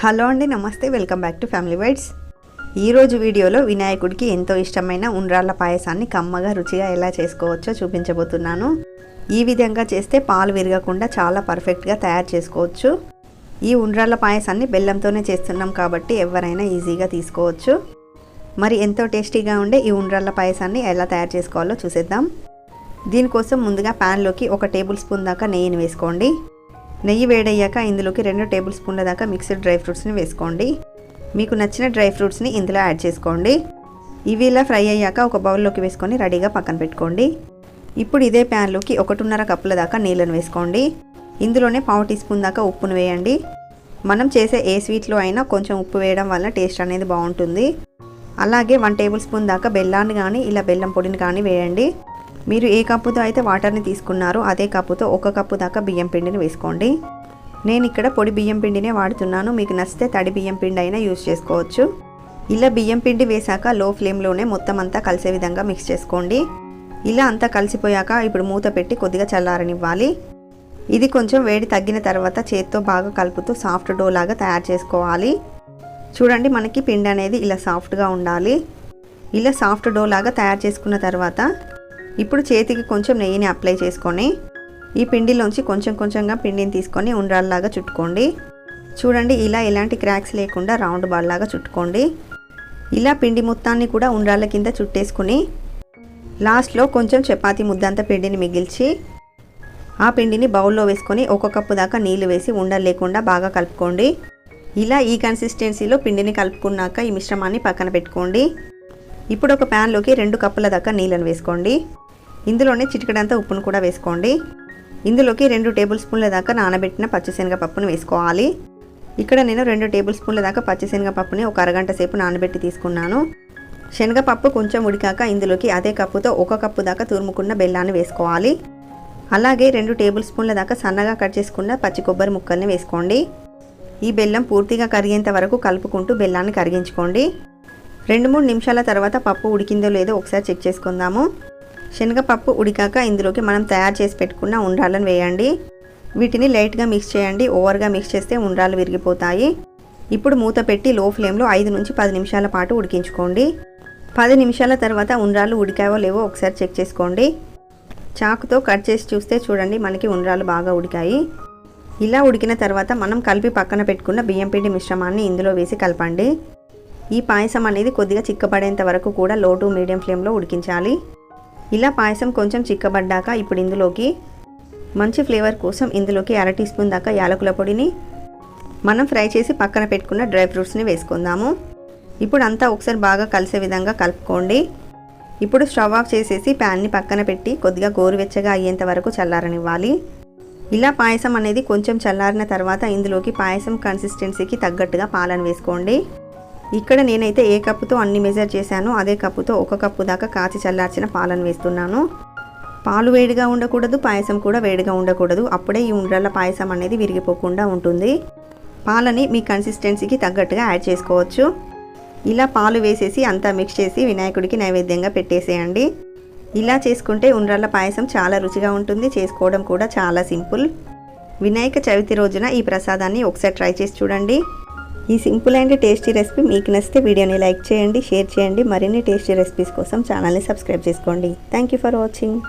Hello అండి, నమస్తే. Welcome back to family whites. ఈరోజు వీడియోలో వినాయకుడికి ఎంతో ఇష్టమైన ఉండ్రాళ్ళ పాయసాన్ని కమ్మగా రుచిగా ఎలా చేసుకోవచ్చో చూపించబోతున్నాను. ఈ విధంగా చేస్తే పాలు విరగకుండా చాలా పర్ఫెక్ట్గా తయారు చేసుకోవచ్చు. ఈ ఉండ్రాళ్ళ పాయసాన్ని బెల్లంతోనే చేస్తున్నాం కాబట్టి ఎవరైనా ఈజీగా తీసుకోవచ్చు. మరి ఎంతో టేస్టీగా ఉండే ఈ ఉండ్రాళ్ళ పాయసాన్ని ఎలా తయారు చేసుకోవాలో చూసేద్దాం. దీనికోసం ముందుగా ప్యాన్లోకి 1 టేబుల్ స్పూన్ దాకా నెయ్యిని వేసుకోండి. నెయ్యి వేడయ్యాక ఇందులోకి 2 టేబుల్ స్పూన్ల దాకా మిక్స్డ్ డ్రై ఫ్రూట్స్ని వేసుకోండి. మీకు నచ్చిన డ్రై ఫ్రూట్స్ని ఇందులో యాడ్ చేసుకోండి. ఇవి ఇలా ఫ్రై అయ్యాక ఒక బౌల్లోకి వేసుకొని రెడీగా పక్కన పెట్టుకోండి. ఇప్పుడు ఇదే ప్యాన్లోకి 1.5 కప్పుల దాకా నీళ్ళను వేసుకోండి. ఇందులోనే 1/2 టీ స్పూన్ దాకా ఉప్పును వేయండి. మనం చేసే ఏ స్వీట్లో అయినా కొంచెం ఉప్పు వేయడం వల్ల టేస్ట్ అనేది బాగుంటుంది. అలాగే 1 టేబుల్ స్పూన్ దాకా బెల్లాన్ని కానీ ఇలా బెల్లం పొడిని కానీ వేయండి. మీరు ఏ కప్పుతో అయితే వాటర్ని తీసుకున్నారో అదే కప్పుతో 1 కప్పు దాకా బియ్యం పిండిని వేసుకోండి. నేను ఇక్కడ పొడి బియ్యం పిండినే వాడుతున్నాను. మీకు నచ్చితే తడి బియ్యం పిండి అయినా యూజ్ చేసుకోవచ్చు. ఇలా బియ్యం పిండి వేశాక లో ఫ్లేమ్లోనే మొత్తం అంతా కలిసే విధంగా మిక్స్ చేసుకోండి. ఇలా అంతా కలిసిపోయాక ఇప్పుడు మూత పెట్టి కొద్దిగా చల్లారనివ్వాలి. ఇది కొంచెం వేడి తగ్గిన తర్వాత చేత్తో బాగా కలుపుతూ సాఫ్ట్ డో లాగా తయారు చేసుకోవాలి. చూడండి, మనకి పిండి అనేది ఇలా సాఫ్ట్గా ఉండాలి. ఇలా సాఫ్ట్ డో లాగా తయారు చేసుకున్న తర్వాత ఇప్పుడు చేతికి కొంచెం నెయ్యిని అప్లై చేసుకొని ఈ పిండిలోంచి కొంచెం కొంచెంగా పిండిని తీసుకొని ఉండ్రాల్లాగా చుట్టుకోండి. చూడండి, ఇలా ఎలాంటి క్రాక్స్ లేకుండా రౌండ్ బాల్ లాగా చుట్టుకోండి. ఇలా పిండి మొత్తాన్ని కూడా ఉండ్రాళ్ళ కింద చుట్టేసుకుని లాస్ట్లో కొంచెం చపాతీ ముద్దంత పిండిని మిగిల్చి ఆ పిండిని బౌల్లో వేసుకొని 1 కప్పు దాకా నీళ్లు వేసి ఉండలు లేకుండా బాగా కలుపుకోండి. ఇలా ఈ కన్సిస్టెన్సీలో పిండిని కలుపుకున్నాక ఈ మిశ్రమాన్ని పక్కన పెట్టుకోండి. ఇప్పుడు ఒక ప్యాన్లోకి 2 కప్పుల దాకా నీళ్ళను వేసుకోండి. ఇందులోనే చిటికెడంత ఉప్పును కూడా వేసుకోండి. ఇందులోకి 2 టేబుల్ స్పూన్ల దాకా నానబెట్టిన పచ్చిశనగపప్పును వేసుకోవాలి. ఇక్కడ నేను 2 టేబుల్ స్పూన్ల దాకా పచ్చిశనగపప్పుని ఒక అరగంట సేపు నానబెట్టి తీసుకున్నాను. శనగపప్పు కొంచెం ఉడికాక ఇందులోకి అదే కప్పుతో 1 కప్పు దాకా తురుముకున్న బెల్లాన్ని వేసుకోవాలి. అలాగే 2 టేబుల్ స్పూన్ల దాకా సన్నగా కట్ చేసుకున్న పచ్చి కొబ్బరి ముక్కల్ని వేసుకోండి. ఈ బెల్లం పూర్తిగా కరిగేంత వరకు కలుపుకుంటూ బెల్లాన్ని కరిగించుకోండి. 2-3 నిమిషాల తర్వాత పప్పు ఉడికిందో లేదో ఒకసారి చెక్ చేసుకుందాము. శనగపప్పు ఉడికాక ఇందులోకి మనం తయారు చేసి పెట్టుకున్న ఉండ్రాళ్ళను వేయండి. వీటిని లైట్గా మిక్స్ చేయండి. ఓవర్గా మిక్స్ చేస్తే ఉండ్రాళ్ళు విరిగిపోతాయి. ఇప్పుడు మూత పెట్టి లో ఫ్లేమ్లో 5 నుంచి 10 నిమిషాల పాటు ఉడికించుకోండి. 10 నిమిషాల తర్వాత ఉండ్రాళ్ళు ఉడికావో లేవో ఒకసారి చెక్ చేసుకోండి. చాకుతో కట్ చేసి చూస్తే చూడండి, మనకి ఉండ్రాళ్ళు బాగా ఉడికాయి. ఇలా ఉడికిన తర్వాత మనం కలిపి పక్కన పెట్టుకున్న బియ్యం పిండి మిశ్రమాన్ని ఇందులో వేసి కలపండి. ఈ పాయసం అనేది కొద్దిగా చిక్కబడేంత వరకు కూడా లో టు మీడియం ఫ్లేమ్లో ఉడికించాలి. ఇలా పాయసం కొంచెం చిక్కబడ్డాక ఇప్పుడు ఇందులోకి మంచి ఫ్లేవర్ కోసం ఇందులోకి 1/2 టీ స్పూన్ దాకా యాలకుల పొడిని, మనం ఫ్రై చేసి పక్కన పెట్టుకున్న డ్రై ఫ్రూట్స్ని వేసుకుందాము. ఇప్పుడు అంతా ఒకసారి బాగా కలిసే విధంగా కలుపుకోండి. ఇప్పుడు స్టవ్ ఆఫ్ చేసేసి ప్యాన్ని పక్కన పెట్టి కొద్దిగా గోరువెచ్చగా అయ్యేంత వరకు చల్లారనివ్వాలి. ఇలా పాయసం అనేది కొంచెం చల్లారిన తర్వాత ఇందులోకి పాయసం కన్సిస్టెన్సీకి తగ్గట్టుగా పాలను వేసుకోండి. ఇక్కడ నేనైతే ఏ కప్పుతో అన్ని మెజర్ చేశానో అదే కప్పుతో 1 కప్పు దాకా కాచి చల్లార్చిన పాలను వేస్తున్నాను. పాలు వేడిగా ఉండకూడదు, పాయసం కూడా వేడిగా ఉండకూడదు. అప్పుడే ఈ ఉండ్రాళ్ళ పాయసం అనేది విరిగిపోకుండా ఉంటుంది. పాలని మీ కన్సిస్టెన్సీకి తగ్గట్టుగా యాడ్ చేసుకోవచ్చు. ఇలా పాలు వేసేసి అంతా మిక్స్ చేసి వినాయకుడికి నైవేద్యంగా పెట్టేసేయండి. ఇలా చేసుకుంటే ఉండ్రాళ్ళ పాయసం చాలా రుచిగా ఉంటుంది. చేసుకోవడం కూడా చాలా సింపుల్. వినాయక చవితి రోజున ఈ ప్రసాదాన్ని ఒకసారి ట్రై చేసి చూడండి. ఈ సింపుల్ అండ్ టేస్టీ రెసిపీ మీకు నచ్చితే వీడియోని లైక్ చేయండి, షేర్ చేయండి. మరిన్ని టేస్టీ రెసిపీస్ కోసం ఛానల్ని సబ్స్క్రైబ్ చేసుకోండి. Thank you for watching.